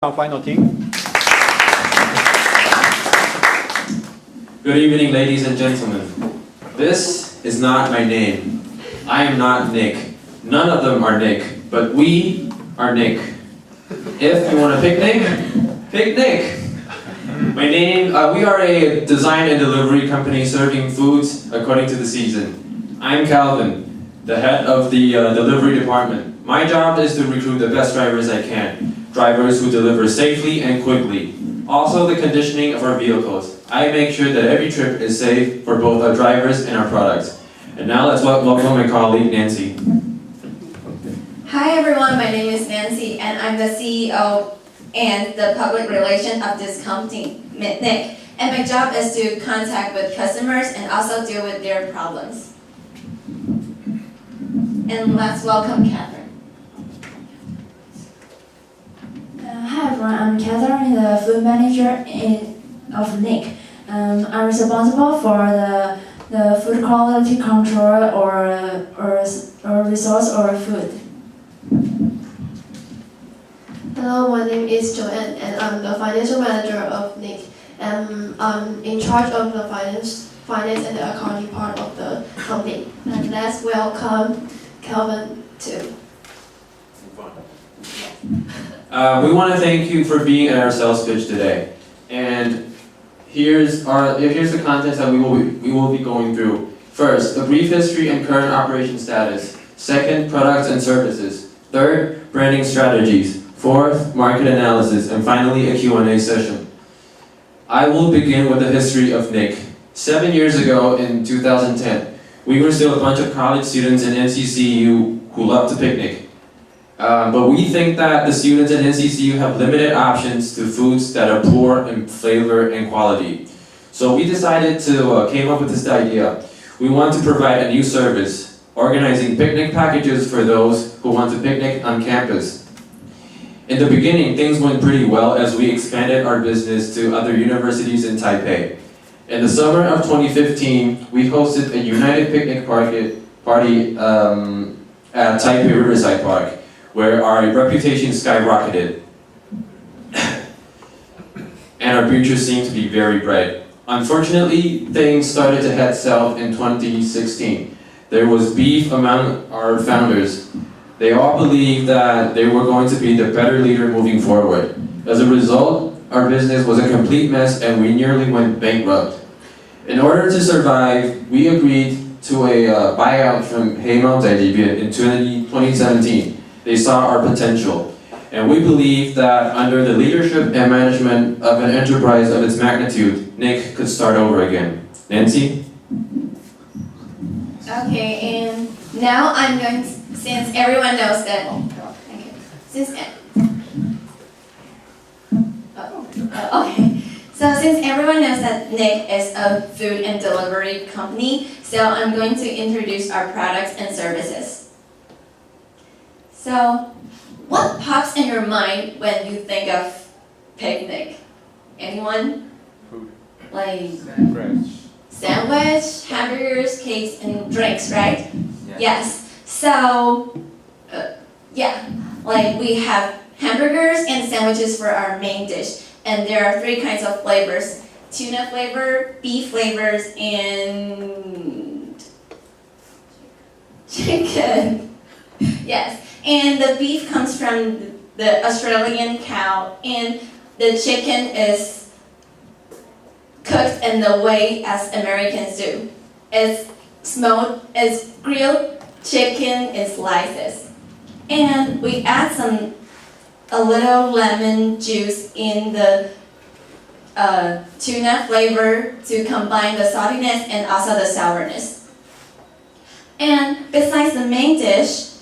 Our final team. Good evening, ladies and gentlemen. This is not my name. I am not Nick. None of them are Nick, but we are Nick. If you want a picnic, pick Nick. We are a design and delivery company serving foods according to the season. I'm Calvin, the head of the delivery department. My job is to recruit the best drivers I can. Drivers who deliver safely and quickly. Also the conditioning of our vehicles. I make sure that every trip is safe for both our drivers and our products. And now let's welcome my colleague Nancy. Hi everyone, my name is Nancy and I'm the CEO and the public relation of this company, Nick. And my job is to contact with customers and also deal with their problems. And let's welcome Catherine. Hi everyone, I'm Catherine, the food manager of Nick. I'm responsible for the food quality control or resource or food. Hello, my name is Joanne and I'm the financial manager of Nick. And I'm in charge of the finance and the accounting part of the company. And let's welcome Calvin too. We want to thank you for being at our sales pitch today. And here's the contents that we will be going through. First, a brief history and current operation status. Second, products and services. Third, branding strategies. Fourth, market analysis. And finally, a Q&A session. I will begin with the history of Nick. 7 years ago in 2010, we were still a bunch of college students in NCCU who loved to picnic. But we think that the students at NCCU have limited options to foods that are poor in flavor and quality. So we decided to came up with this idea. We want to provide a new service, organizing picnic packages for those who want to picnic on campus. In the beginning, things went pretty well as we expanded our business to other universities in Taipei. In the summer of 2015, we hosted a United Picnic party at Taipei Riverside Park, where our reputation skyrocketed. And our future seemed to be very bright. Unfortunately, things started to head south in 2016. There was beef among our founders. They all believed that they were going to be the better leader moving forward. As a result, our business was a complete mess and we nearly went bankrupt. In order to survive, we agreed to a buyout from Heimao Zaijibian in 2017. They saw our potential, and we believe that under the leadership and management of an enterprise of its magnitude, Nick could start over again. Nancy? Okay, and now I'm going to, since everyone knows that, since everyone knows that Nick is a food and delivery company, so I'm going to introduce our products and services. So, what pops in your mind when you think of picnic? Anyone? Food. Like Sandwich. hamburgers, cakes, and drinks, right? Yeah. Yes. So, like we have hamburgers and sandwiches for our main dish, and there are 3 kinds of flavors: tuna flavor, beef flavors, and chicken. Yes. And the beef comes from the Australian cow, and the chicken is cooked in the way as Americans do. It's grilled chicken in slices. And we add a little lemon juice in the tuna flavor to combine the saltiness and also the sourness. And besides the main dish,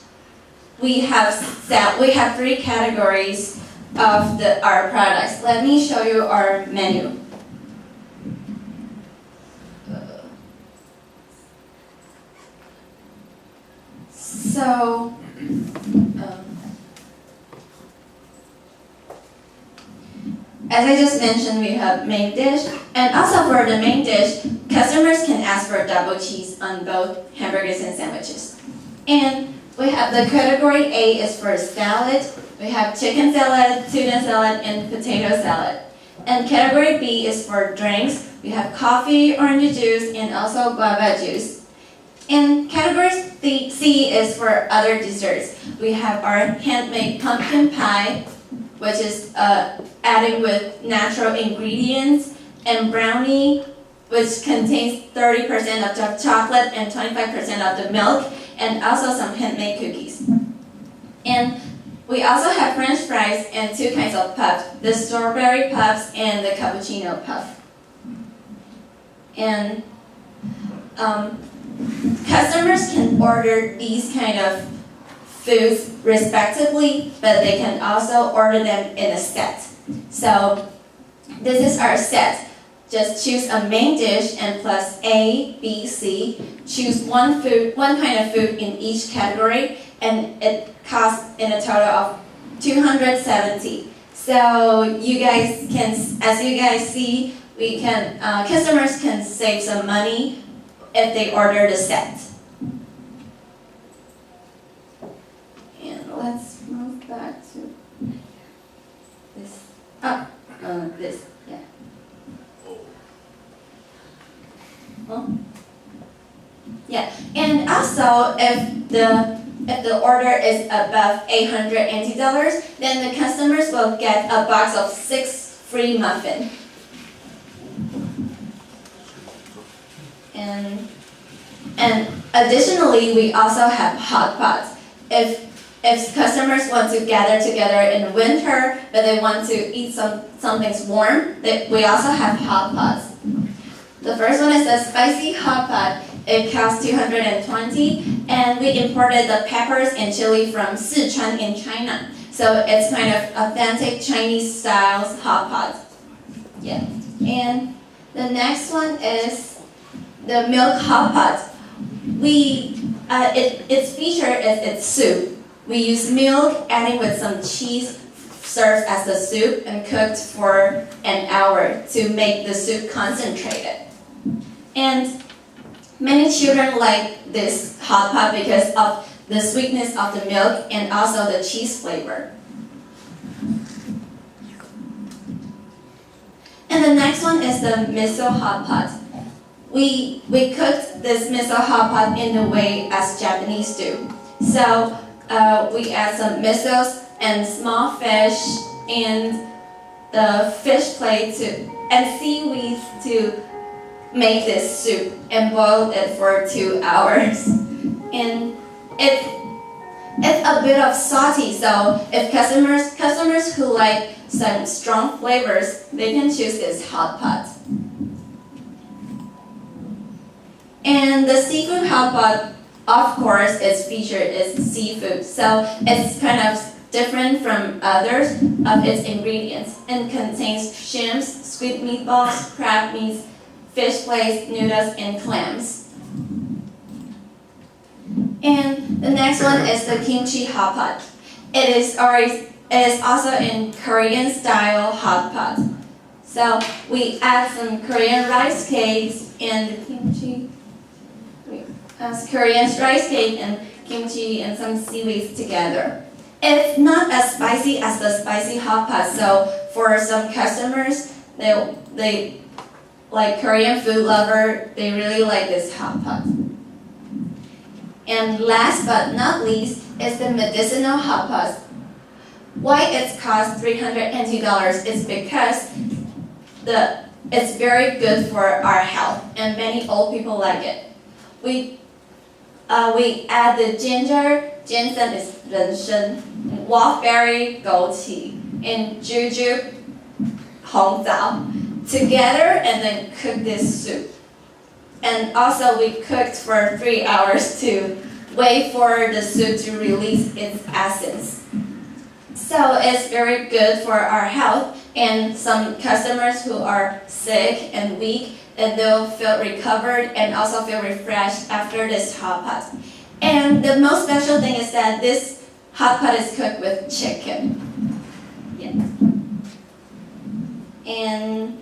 we have 3 categories of our products. Let me show you our menu. As I just mentioned, we have main dish, and also for the main dish, customers can ask for double cheese on both hamburgers and sandwiches. And we have the category A is for salad, We have chicken salad, tuna salad, and potato salad. And category B is for drinks. We have coffee, orange juice, and also guava juice. And category C is for other desserts. We have our handmade pumpkin pie, which is added with natural ingredients, and brownie, which contains 30% of the chocolate and 25% of the milk, and also some handmade cookies. And we also have French fries and two kinds of puffs, the strawberry puffs and the cappuccino puff. And customers can order these kind of foods respectively, but they can also order them in a set. So this is our set. Just choose a main dish and plus A, B, C. Choose one kind of food in each category, and it costs in a total of $270. So you guys can, as you guys see, customers can save some money if they order the set. And let's move back to this. This, yeah. Well, yeah, and also if the order is above $800 NT, then the customers will get a box of 6 free muffins. And additionally, we also have hot pots. If customers want to gather together in winter, but they want to eat something warm, we also have hot pots. The first one is the spicy hot pot. It costs $220, and we imported the peppers and chili from Sichuan in China. So it's kind of authentic Chinese style hot pot. Yeah. And the next one is the milk hot pot. Its feature is its soup. We use milk, adding with some cheese, served as the soup, and cooked for an hour to make the soup concentrated. And many children like this hot pot because of the sweetness of the milk and also the cheese flavor. And the next one is the miso hot pot. We cooked this miso hot pot in the way as Japanese do. So we add some misos and small fish and the fish plate and seaweed to make this soup and boil it for 2 hours. And it's a bit of salty, so if customers who like some strong flavors, they can choose this hot pot. And the seafood hot pot, of course, its feature is seafood, so it's kind of different from others of its ingredients and contains shrimps, squid meatballs, crab meats, fish fillets, noodles, and clams. And the next one is the kimchi hot pot. It is also in Korean style hot pot. So we add some Korean rice cakes and kimchi. Korean rice cake and kimchi and some seaweeds together. It's not as spicy as the spicy hot pot, so for some customers, they like Korean food lover, they really like this hot pot. And last but not least is the medicinal hot pot. Why it costs $300 NT is because it's very good for our health and many old people like it. We add the ginger, ginseng is 人参, wolfberry, 枸杞, and jujube, 红枣, together and then cook this soup. And also we cooked for 3 hours to wait for the soup to release its essence. So it's very good for our health, and some customers who are sick and weak, and they'll feel recovered and also feel refreshed after this hot pot. And the most special thing is that this hot pot is cooked with chicken. Yeah. And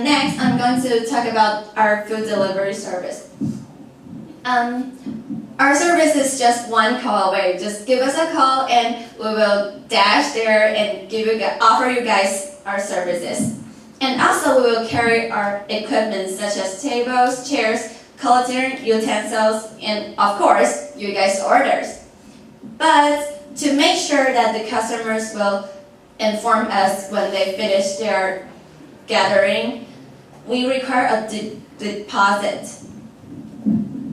next, I'm going to talk about our food delivery service. Our service is just one call away. Just give us a call and we will dash there and offer you guys our services. And also we will carry our equipment such as tables, chairs, culinary utensils, and of course, you guys' orders. But to make sure that the customers will inform us when they finish their gathering, we require a deposit.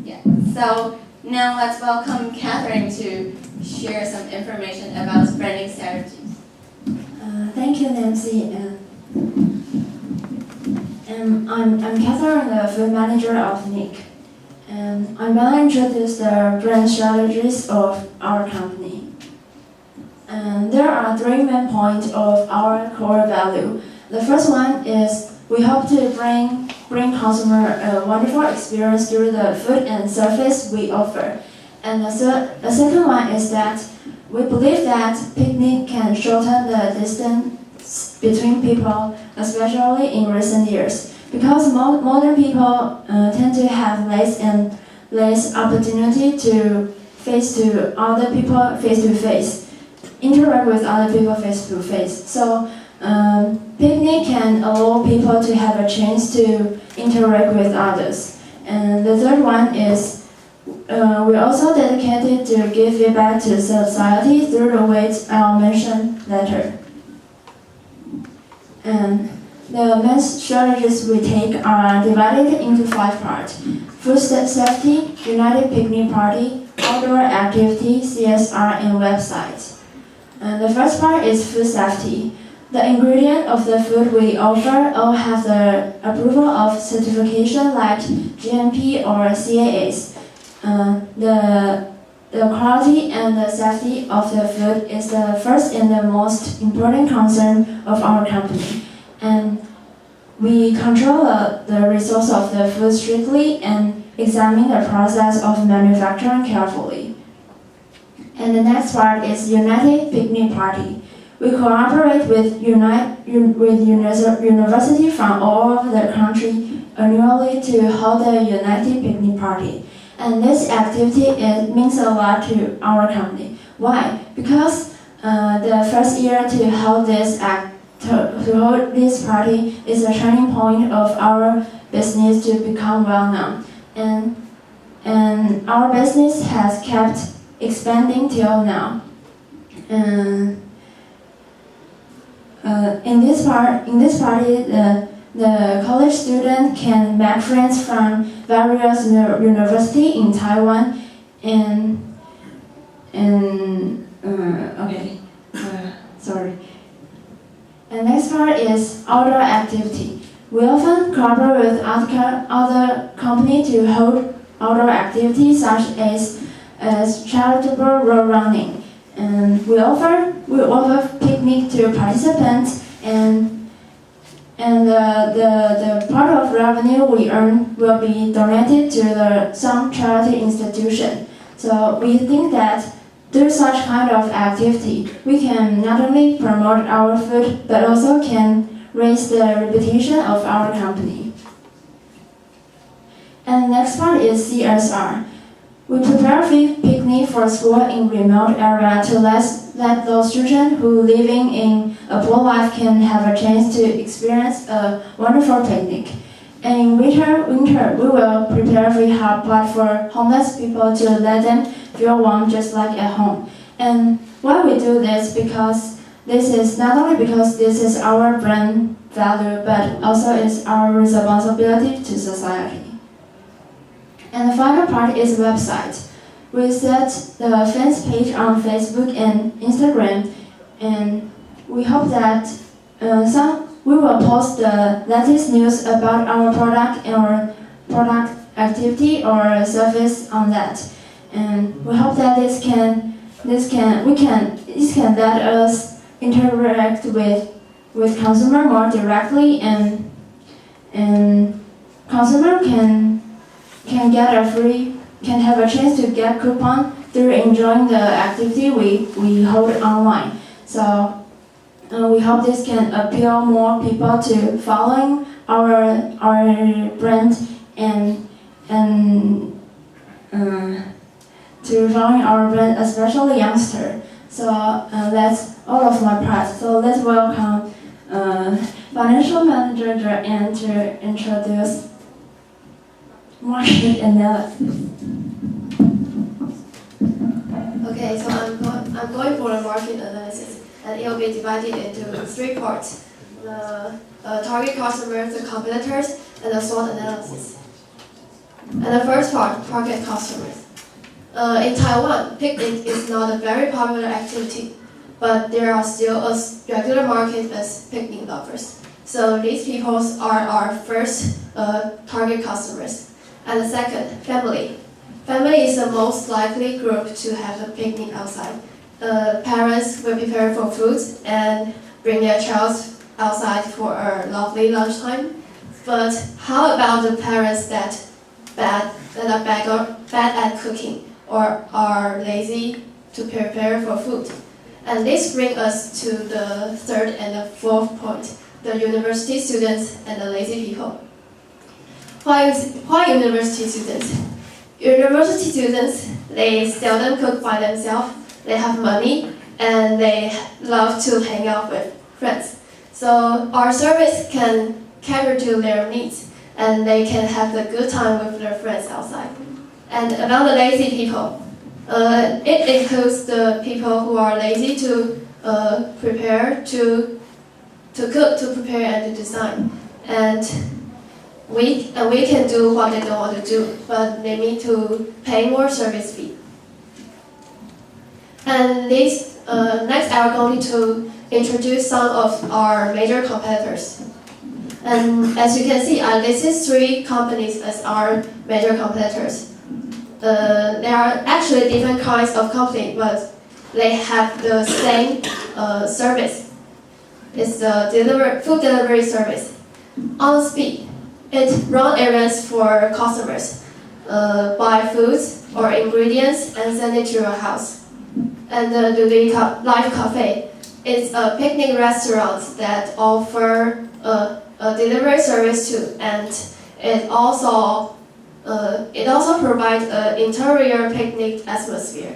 Yeah. So now let's welcome Catherine to share some information about branding strategies. Thank you, Nancy. I'm Catherine, the food manager of Nick. And I'm going to introduce the brand strategies of our company. And there are three main points of our core value. The first one is we hope to bring consumer a wonderful experience through the food and service we offer. And the second one is that we believe that picnic can shorten the distance between people, especially in recent years, because modern people tend to have less opportunity to face to other people face to face, interact with other people face to face. So picnic can allow people to have a chance to interact with others. And the third one is we're also dedicated to give feedback to society through the ways I'll mention later. And the main strategies we take are divided into 5 parts: food safety, United Picnic Party, outdoor activity, CSR, and websites. And the first part is food safety. The ingredient of the food we offer all have the approval of certification like GMP or CAS. The quality and the safety of the food is the first and the most important concern of our company. And we control the resource of the food strictly and examine the process of manufacturing carefully. And the next part is United Picnic Party. We cooperate with university from all over the country annually to hold the United Picnic Party. And this activity means a lot to our company. Why? Because the first year to hold this party is a turning point of our business to become well known. And our business has kept expanding till now. In this party, the college student can make friends from various universities in Taiwan sorry. And next part is outdoor activity. We often cooperate with other companies to hold outdoor activities such as charitable road running. And we offer picnic to participants, and the part of revenue we earn will be donated to some charity institution. So we think that through such kind of activity, we can not only promote our food, but also can raise the reputation of our company. And the next part is CSR. We prepare free picnic for school in remote area to let those children who living in a poor life can have a chance to experience a wonderful picnic. And in winter, we will prepare free hot pot for homeless people to let them feel warm just like at home. And why we do this? Because this is not only because this is our brand value, but also is our responsibility to society. And the final part is website. We set the fans page on Facebook and Instagram, and we hope that we will post the latest news about our product or product activity or service on that. And we hope that this can let us interact with consumer more directly, and consumer can have a chance to get coupon through enjoying the activity we hold online. So we hope this can appeal more people to following our brand and to join our brand, especially youngster. So that's all of my part. So let's welcome financial manager Joanne to introduce market analysis. Okay, so I'm going for a market analysis, and it will be divided into 3 parts: the target customers, the competitors, and the SWOT analysis. And the first part, target customers. In Taiwan, picnic is not a very popular activity, but there are still a regular market as picnic lovers. So these people are our first target customers. And the second, family. Family is the most likely group to have a picnic outside. Parents will prepare for food and bring their child outside for a lovely lunchtime. But how about the parents that are bad at cooking or are lazy to prepare for food? And this brings us to the third and the fourth point, the university students and the lazy people. Why university students? University students, they seldom cook by themselves, they have money, and they love to hang out with friends. So our service can cater to their needs, and they can have a good time with their friends outside. And about the lazy people, it includes the people who are lazy to prepare, to cook, to prepare, and to design. And we can do what they don't want to do, but they need to pay more service fee. And next I'm going to introduce some of our major competitors. And as you can see, I listed 3 companies as our major competitors. There are actually different kinds of companies, but they have the same service. It's the food delivery service. On speed, it runs errands for customers, buy foods or ingredients and send it to your house. And the Live Cafe is a picnic restaurant that offer a delivery service too, and it also provides an interior picnic atmosphere.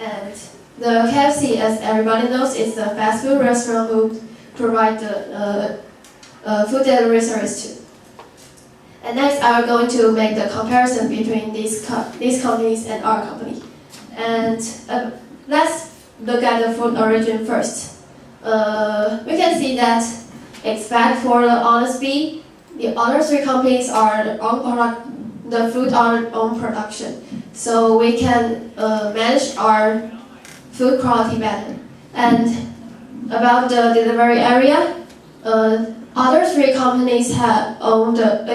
And the KFC, as everybody knows, is a fast food restaurant who provide the food delivery service too. And next, I'm going to make the comparison between these companies and our company. And let's look at the food origin first. We can see that, except for the Honest Bee, the other 3 companies are the food our own production. So we can manage our food quality better. And about the delivery area, other 3 companies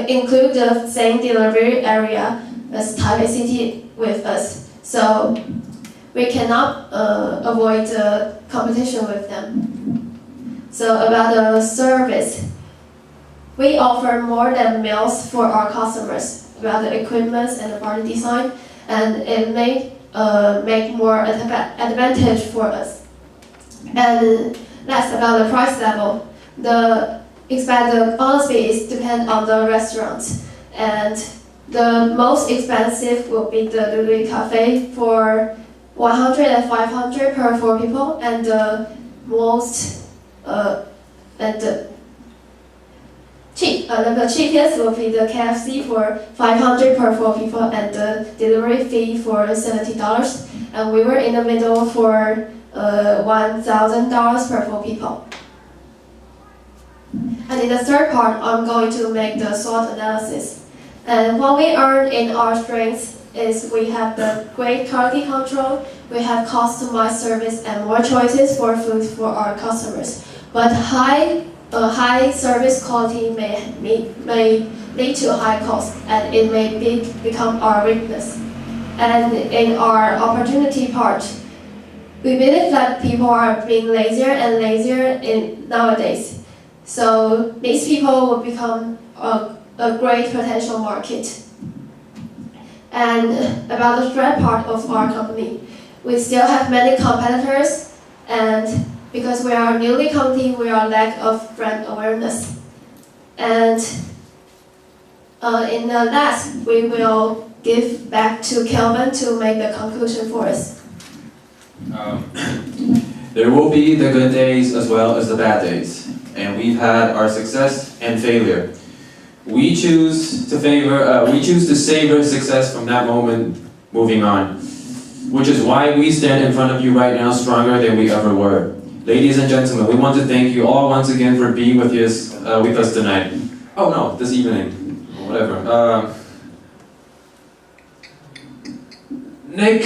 include the same delivery area as Taipei City with us. So we cannot avoid the competition with them. So about the service, we offer more than meals for our customers about the equipment and the party design, and it may make more advantage for us. And last, about the price level, the Honest Bee is depend on the restaurant, and the most expensive will be the Lulu Cafe for 100 and 500 per 4 people, and the most the cheapest will be the KFC for 500 per 4 people, and the delivery fee for $70. And we were in the middle for $1,000 per 4 people. And in the third part, I'm going to make the SWOT analysis. And what we earn in our strengths is we have the great quality control, we have customized service and more choices for food for our customers. But high service quality may lead to high cost, and it may become our weakness. And in our opportunity part, we believe that people are being lazier and lazier nowadays. So these people will become a great potential market. And about the threat part of our company, we still have many competitors, and because we are a newly company, we are lack of brand awareness. And in the last, we will give back to Kelvin to make the conclusion for us. There will be the good days as well as the bad days, and we've had our success and failure. We choose to savor success from that moment moving on, which is why we stand in front of you right now stronger than we ever were. Ladies and gentlemen, we want to thank you all once again for being with us tonight. Oh no, this evening, whatever. Nick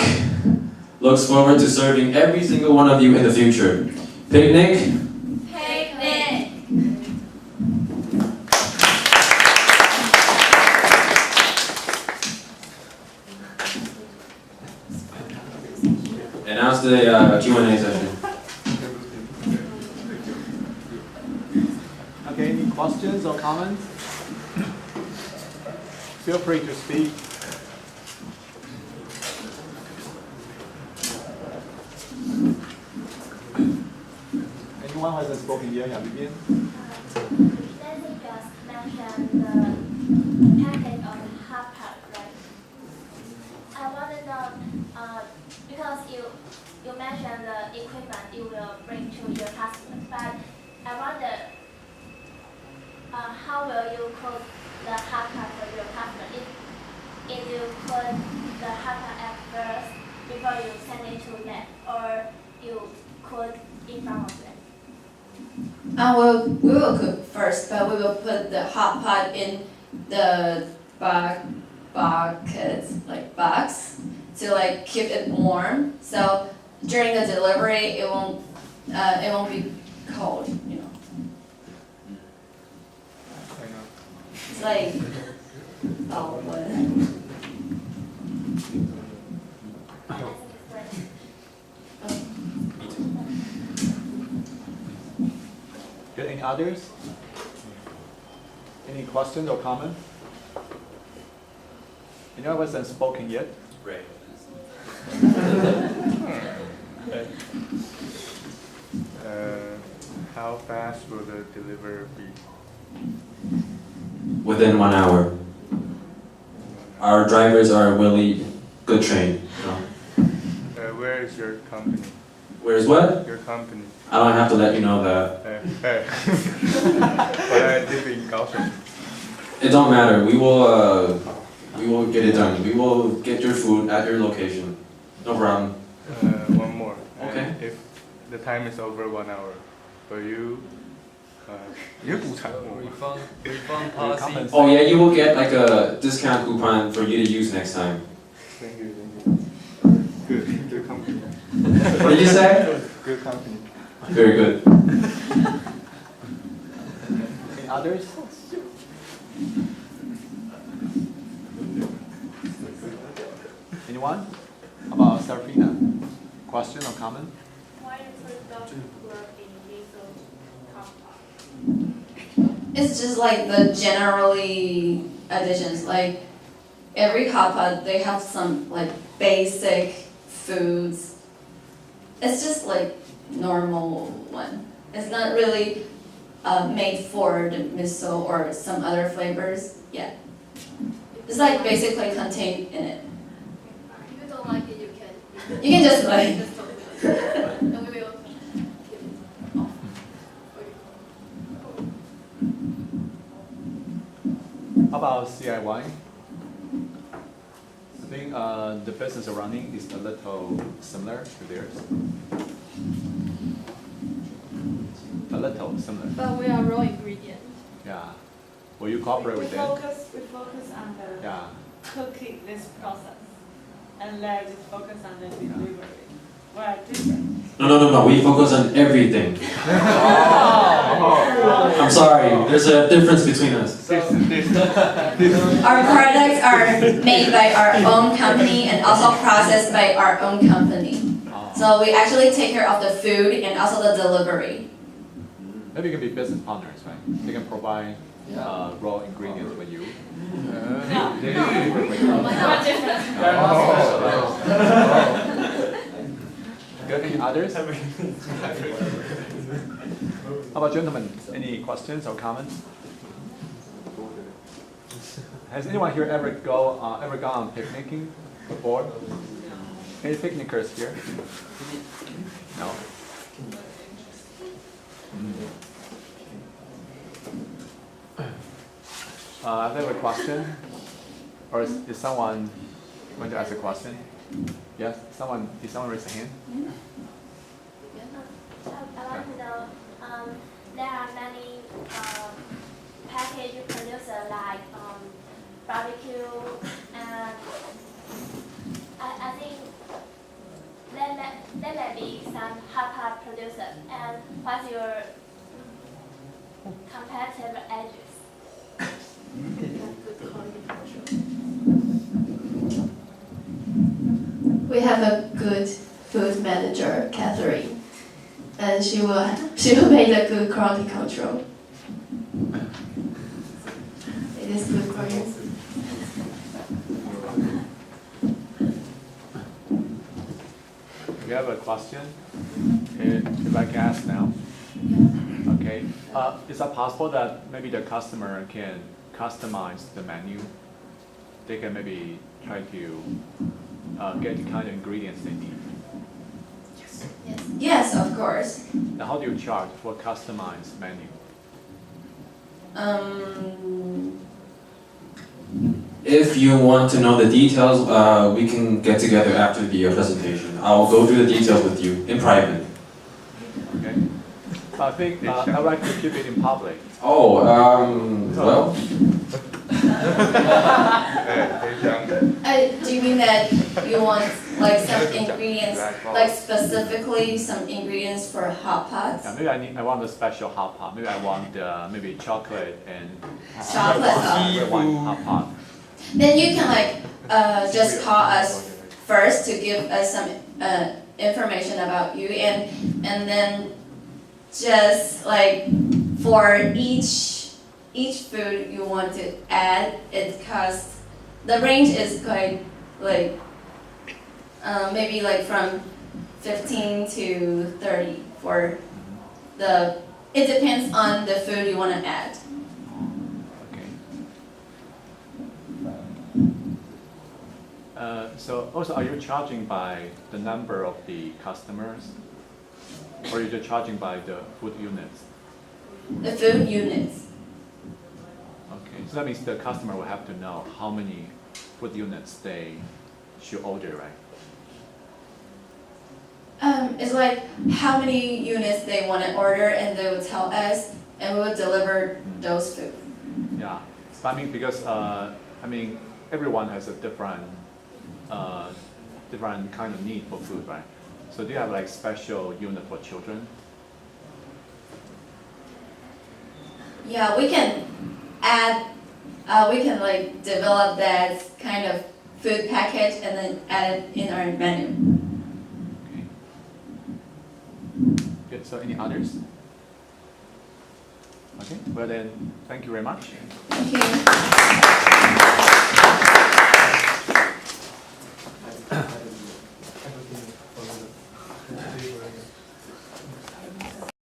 looks forward to serving every single one of you in the future. Picnic. Picnic. And now's the Q&A session. Okay, any questions or comments? Feel free to speak. Anyone who hasn't spoken yet, have you been? Let me just mention the package of hot pot, right? I want to know, because you mentioned the equipment you will bring to your customers, but I wonder, how will you cook the hot pot for your customer? If you cook the hot pot at first before you send it to them, or you cook in front of them? We will cook first, but we will put the hot pot in the buckets, like box, to like keep it warm. So during the delivery, it won't be cold, you know. It's like, oh, what? I think it's great. Good. Any others? Any questions or comments? Anyone who hasn't spoken yet? Right. Okay. How fast will the delivery be? Within 1 hour. Our drivers are really good trained. You know. Where is your company? Whereas what? Your company. I don't have to let you know that. But I live in Kaohsiung. It don't matter. We will get it done. We will get your food at your location. No problem. One more. Okay. If the time is over 1 hour, will you? 有补偿我吗？ refund policy. Oh yeah, you will get like a discount coupon for you to use next time. Thank you, thank you. Good company. What did you say? Good company. Very good. Any others? Anyone? How about Serafina? Question or comment? Why you put the work in diesel compound? It's just like the generally additions, like every hot pot, they have some like basic foods. It's just like normal one. It's not really made for the miso or some other flavors yet. It's like basically contained in it. If you don't like it, you can. You can just like, Just talk about it. And we will keep it off. How about CIY? I think the business running is a little similar to theirs. A little similar. But we are raw ingredient. Yeah. Will you cooperate with them? We focus on the Yeah. cooking this process, and they just focus on the delivery. We are different. No. We focus on everything. I'm sorry. There's a difference between us. our products are made by our own company and also processed by our own company. So we actually take care of the food and also the delivery. Maybe you can be business partners, right? They can provide raw ingredients with you. They work with you. We are different. Good. Any others? How about gentlemen? Any questions or comments? Has anyone here ever gone on picnicking before? Any picnickers here? No. I have a question. Or is someone going to ask a question? Yes? Did someone raise a hand? I want to know, there are many package producers like barbecue, and I think there may be some hot pot producers. And what's your competitive edges? We have a good food manager, Catherine, and she will make a good quality control. It is good for you. You have a question? If I can ask now. Okay. Is it possible that maybe the customer can customize the menu? They can maybe try to get the kind of ingredients they need. Yes, of course. Now, how do you charge for customized menu? If you want to know the details, we can get together after the presentation. I'll go through the details with you in private. Okay. I think I'd like to keep it in public. Oh, well, Do you mean that you want like some ingredients, like specifically some ingredients for hot pots? Yeah, maybe I want a special hot pot. Maybe I want maybe chocolate and Chocolate red wine hot pot. Then you can like just call us first to give us some information about you, and then just like for each food you want to add, it costs, the range is quite like maybe like from 15 to 30 for the, it depends on the food you want to add. Okay. So also, are you charging by the number of the customers, or are you just charging by the food units? The food units. Okay, so that means the customer will have to know how many food units they should order, right? It's like how many units they want to order, and they will tell us, and we will deliver those food. Yeah, but I mean because everyone has a different kind of need for food, right? So do you have like special unit for children? Yeah, we can add, we can like develop that kind of food package and then add it in our menu. Okay. Good, so any others? Okay, well then, thank you very much. Thank you.